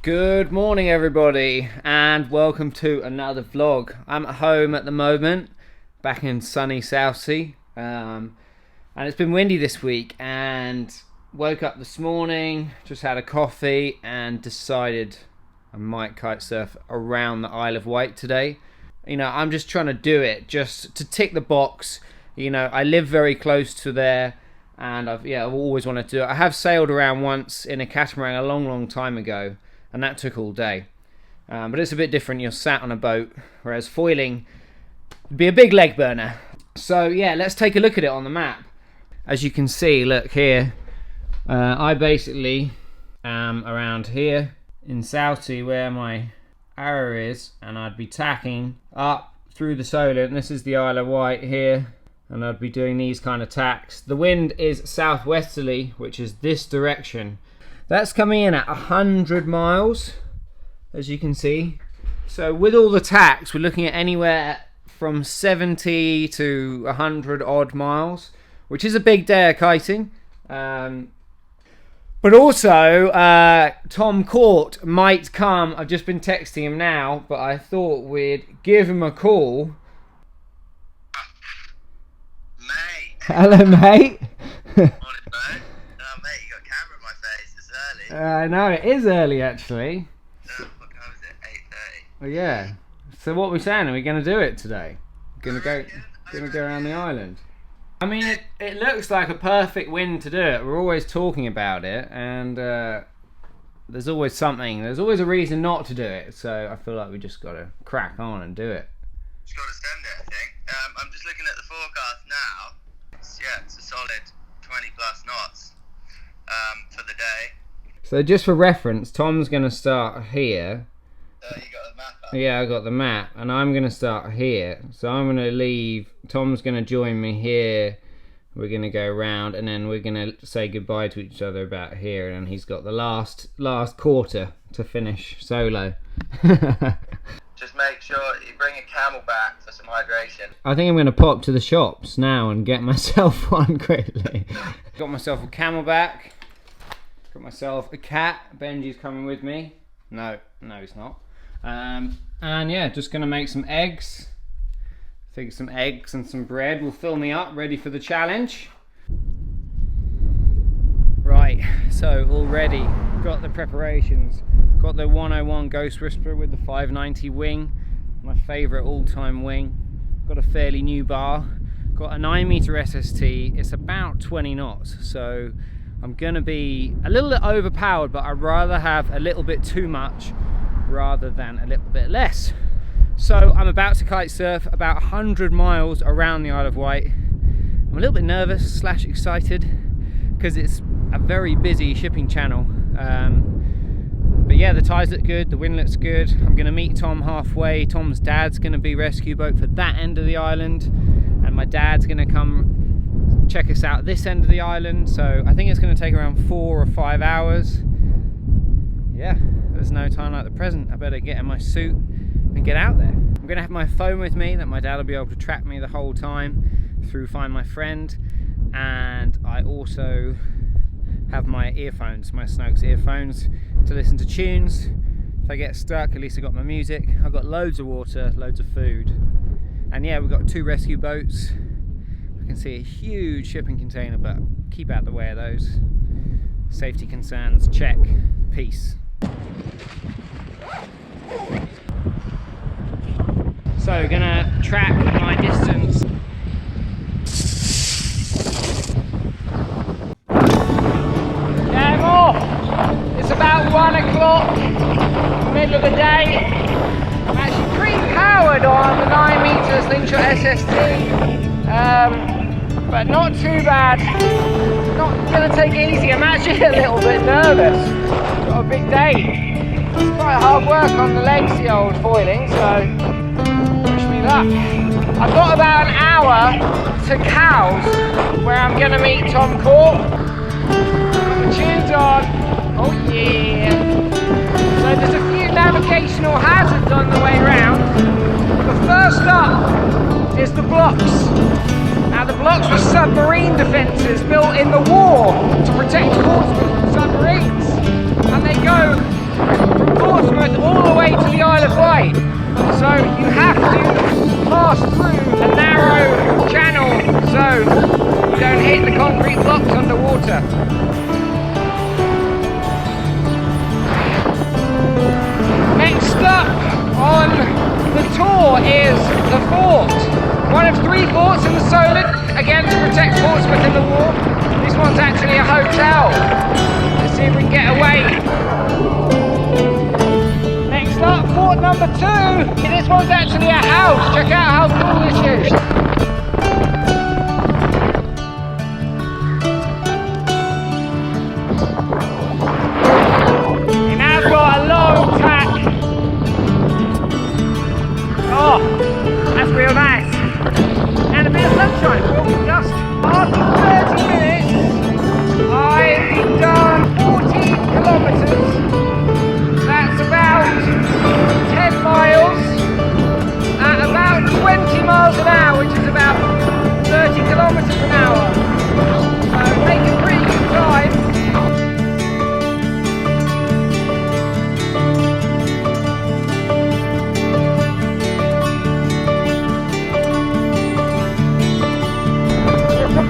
Good morning everybody and welcome to another vlog. I'm at home at the moment, back in sunny Southsea, and it's been windy this week, and woke up this morning, just had a coffee and decided I might kite surf around the Isle of Wight today. You know, I'm just trying to do it just to tick the box. You know, I live very close to there and I've always wanted to do it. I have sailed around once in a catamaran a long time ago, and that took all day. But it's a bit different. You're sat on a boat, whereas foiling would be a big leg burner. So yeah, let's take a look at it on the map. As you can see, look here, I basically am around here in Southsea where my arrow is, and I'd be tacking up through the solent. This is the Isle of Wight here, and I'd be doing these kind of tacks. The wind is southwesterly, which is this direction. That's coming in at 100 miles, as you can see. So with all the tacks, we're looking at anywhere from 70 to 100 odd miles, which is a big day of kiting. But also, Tom Court might come. I've just been texting him now, but I thought we'd give him a call. Mate. Hello, mate. Morning, bro. Oh, mate, you got a camera in my face. It's early. No, it is early, actually. What time is it? 8:30. Oh, yeah. So what are we saying? Are we going to do it today? Gonna go around the island. I mean, it looks like a perfect wind to do it. We're always talking about it, and there's always something. There's always a reason not to do it. So I feel like we just got to crack on and do it. Just got to send it, I think. I'm just looking at the forecast now. It's a solid 20 plus knots for the day. So just for reference, Tom's going to start here. You got the map up? Yeah, I got the map, and I'm going to start here. So I'm going to leave. Tom's going to join me here. We're going to go around, and then we're going to say goodbye to each other about here. And he's got the last quarter to finish solo. Just make sure you bring a camel back for some hydration. I think I'm going to pop to the shops now and get myself one quickly. Got myself a camelback. Got myself a cat. Benji's coming with me. No, he's not. And yeah, just going to make some eggs. I think some eggs and some bread will fill me up, ready for the challenge. Right, so already got the preparations. Got the 101 Ghost Whisperer with the 590 wing, my favourite all-time wing. Got a fairly new bar. Got a 9 meter SST. It's about 20 knots, so I'm gonna be a little bit overpowered, but I'd rather have a little bit too much rather than a little bit less. So I'm about to kite surf about 100 miles around the Isle of Wight. I'm a little bit nervous / excited because it's a very busy shipping channel. But yeah, the tides look good, the wind looks good. I'm going to meet Tom halfway. Tom's dad's going to be rescue boat for that end of the island, and my dad's going to come check us out this end of the island. So I think it's going to take around 4 or 5 hours. Yeah, there's no time like the present. I better get in my suit and get out there. I'm going to have my phone with me that my dad will be able to track me the whole time through Find My Friend, and I also have my earphones, my Snokes earphones, to listen to tunes. If I get stuck, at least I got my music. I've got loads of water, loads of food, and yeah, we've got 2 rescue boats. I can see a huge shipping container, but keep out the way of those. Safety concerns, check. Peace. So, gonna track my distance. It's about 1 o'clock, middle of the day. I'm actually pre-powered on the 9 meter slingshot SST, but not too bad. Not gonna take it easy. I'm actually a little bit nervous. Got a big day. It's quite hard work on the legs, the old foiling, so wish me luck. I've got about an hour to Cowes, where I'm gonna meet Tom Court. The tune's on. Oh yeah! So there's a few navigational hazards on the way round. The first up is the blocks. Now the blocks were submarine defences built in the war to protect Portsmouth from submarines. And they go from water. Next up on the tour is the fort. One of 3 forts in the Solent, again to protect Portsmouth in the war. This one's actually a hotel. Let's see if we can get away. Next up, fort number 2. This one's actually a house. Check out how cool this is. And now I've got a long tack. Oh, that's real nice. And a bit of sunshine. Just after 30 minutes, I've done 14 kilometres. That's about 10 miles at about 20 miles an hour, which is about 30 kilometres an hour. So making pretty good time.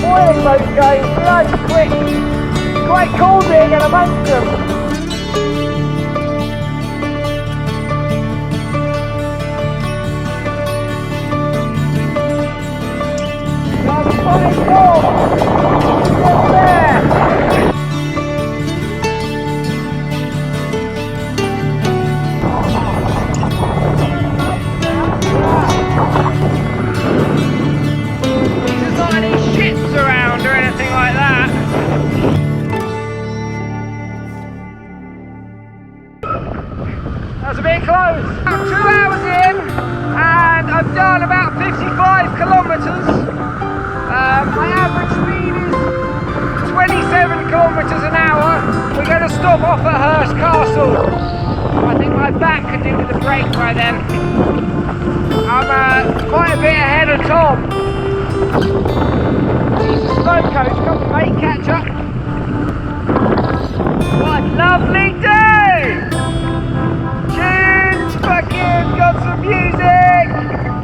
Boiling boats going bloody quick. It's quite cool being in amongst them. I'm fully full. Still there. There's not any ships around or anything like that. That was a bit close. About 2 hours in and I've done about 55 kilometres. My average speed is 27 kilometres an hour. We're going to stop off at Hurst Castle. I think my back could do with a break by then. I'm quite a bit ahead of Tom. He's a snow coach, come on mate, catch up. What a lovely day! Tunes, fucking got some music!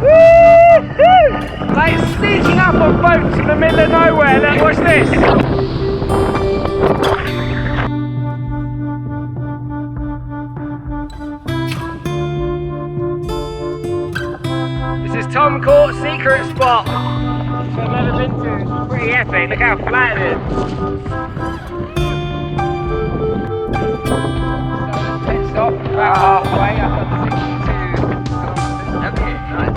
Woo-hoo! Like sneaking up on boats in the middle of nowhere, look, watch this! This is Tom Court's secret spot, which I've never been to. It's pretty epic, look how flat it is. So let's stop about halfway up at 62. Okay, nice.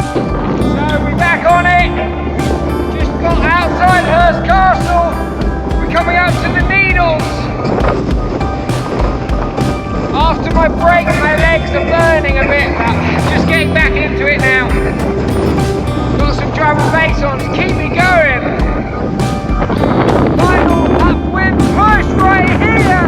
So we're back on it. Just got outside Hurst Castle. We're coming up to the Needles. After my break, my legs are burning a bit, but just getting back into it now. Got some drum and bass on to keep me going. Final upwind push right here.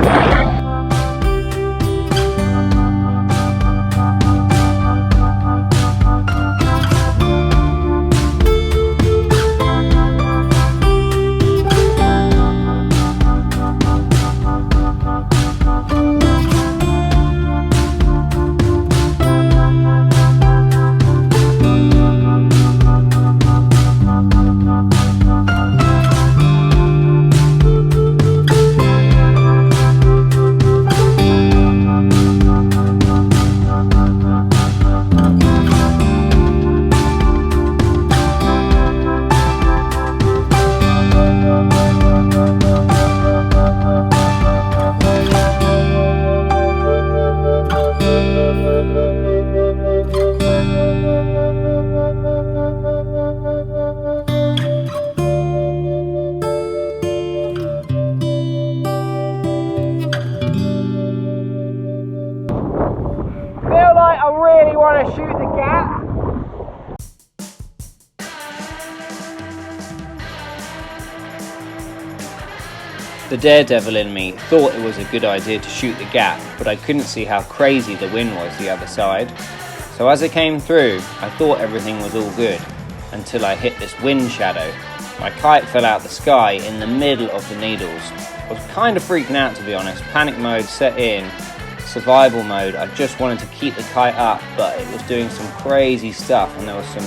Shoot the gap. The daredevil in me thought it was a good idea to shoot the gap, but I couldn't see how crazy the wind was the other side. So as I came through, I thought everything was all good, until I hit this wind shadow. My kite fell out the sky in the middle of the Needles. I was kind of freaking out, to be honest. Panic mode set in. Survival mode. I just wanted to keep the kite up, but it was doing some crazy stuff and there was some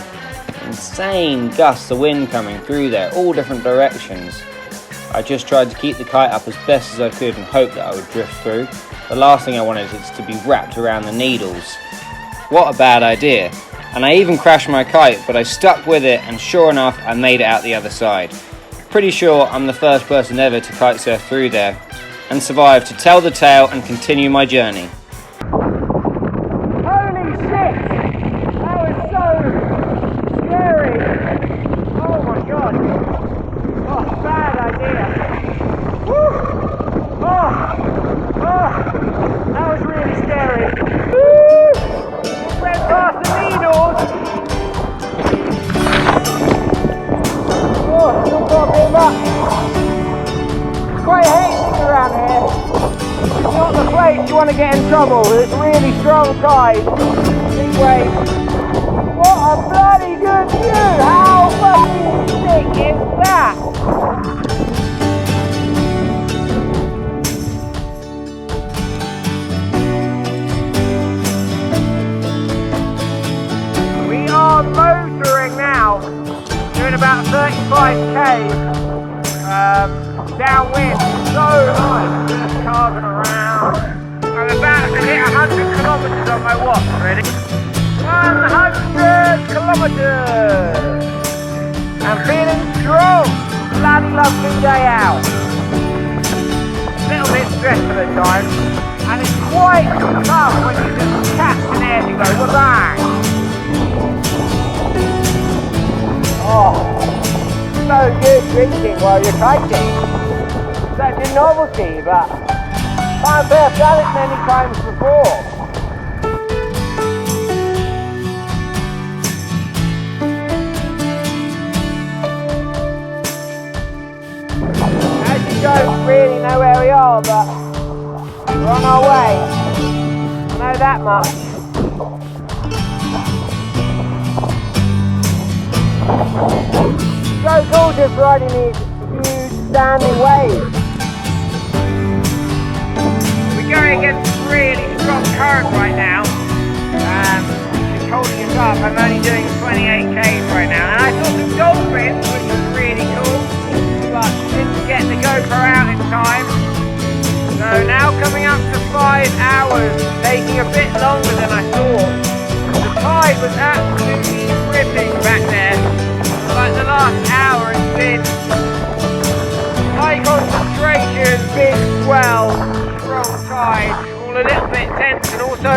insane gusts of wind coming through there, all different directions. I just tried to keep the kite up as best as I could and hope that I would drift through. The last thing I wanted is to be wrapped around the needles. What a bad idea. And I even crashed my kite, but I stuck with it and sure enough I made it out the other side. Pretty sure I'm the first person ever to kite surf through there and survive to tell the tale and continue my journey. Holy shit! That was so scary! Oh my god! Oh, bad idea! Woo! Oh! Oh! That was really scary! Woo! Went past the needles! Oh, still got a bit much! It's quite hectic around here. It's not the place you want to get in trouble. It's really strong tide, big waves. What a bloody good view! How fucking sick is that? We are motoring now, doing about 35k downwind. So nice, just carving around. I'm about to hit 100 kilometres on my watch, ready? 100 kilometres! I'm feeling strong. Bloody lovely day out. A little bit stressful at times, and it's quite tough when you just catch an air and you go, bang! Oh, so good drinking while you're kiting. Such a novelty, but can't say I've done it many times before. As you don't really know where we are, but we're on our way. I know that much. So cool just riding these huge standing waves. We're going against a really strong current right now. It's holding us up. I'm only doing 28 k's right now. And I saw some dolphins, which was really cool, but didn't get the GoPro out in time. So now coming up to 5 hours, taking a bit longer than I thought. The tide was absolutely ripping back there. Like the last hour has been high concentration, big swell, strong tide, all a little bit tense and also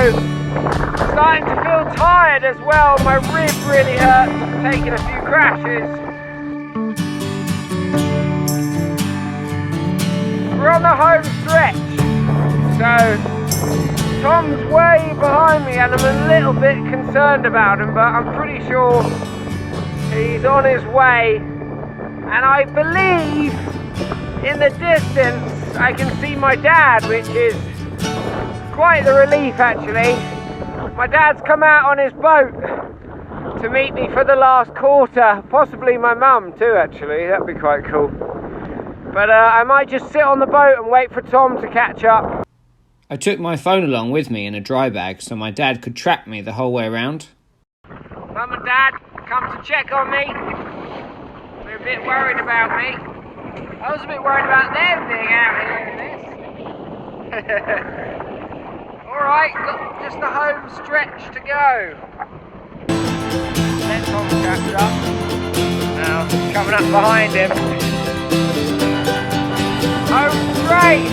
starting to feel tired as well. My rib really hurts from taking a few crashes. We're on the home stretch, so Tom's way behind me and I'm a little bit concerned about him, but I'm pretty sure he's on his way, and I believe in the distance I can see my dad, which is quite the relief actually. My dad's come out on his boat to meet me for the last quarter, possibly my mum too actually, that'd be quite cool. But I might just sit on the boat and wait for Tom to catch up. I took my phone along with me in a dry bag so my dad could track me the whole way around. Mum and Dad come to check on me. They're a bit worried about me. I was a bit worried about them being out here in this. Alright, got just the home stretch to go. Let Tom catch up. Now, coming up behind him. Home straight!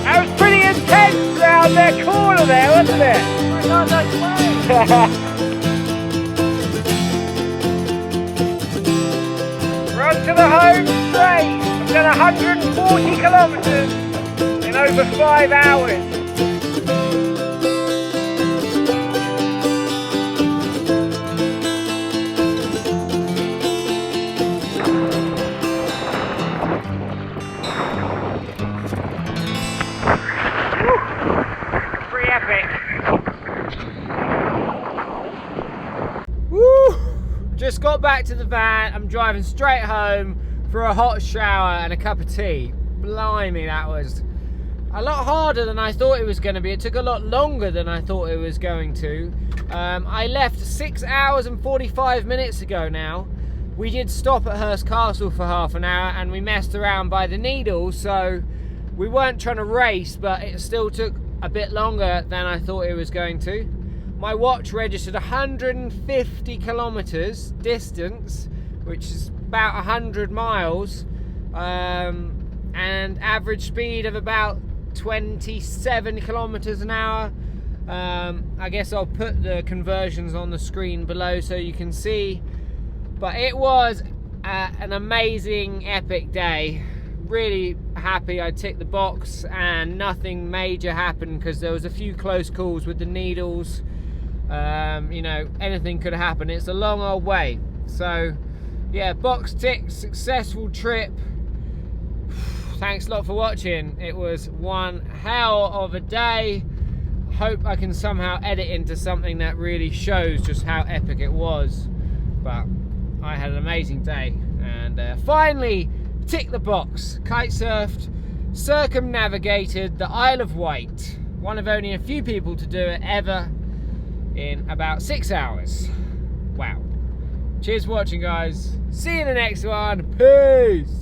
That was pretty intense round their corner there, wasn't it? Oh, nice way. We're on to the home straight. I've done 140 kilometres in over 5 hours. Pretty epic. Just got back to the van. I'm driving straight home for a hot shower and a cup of tea. Blimey, that was a lot harder than I thought it was going to be. It took a lot longer than I thought it was going to. I left 6 hours and 45 minutes ago now. We did stop at Hurst Castle for half an hour and we messed around by the Needles, so we weren't trying to race, but it still took a bit longer than I thought it was going to. My watch registered 150 kilometers distance, which is about 100 miles, and average speed of about 27 kilometers an hour. I guess I'll put the conversions on the screen below so you can see. But it was an amazing, epic day. Really happy I ticked the box and nothing major happened, because there was a few close calls with the Needles. You know, anything could happen. It's a long old way. So yeah, box ticked, successful trip. Thanks a lot for watching. It was one hell of a day. Hope I can somehow edit into something that really shows just how epic it was. But I had an amazing day, and finally ticked the box. Kite surfed, circumnavigated the Isle of Wight. One of only a few people to do it ever, in about 6 hours. Wow. Cheers for watching, guys. See you in the next one. Peace.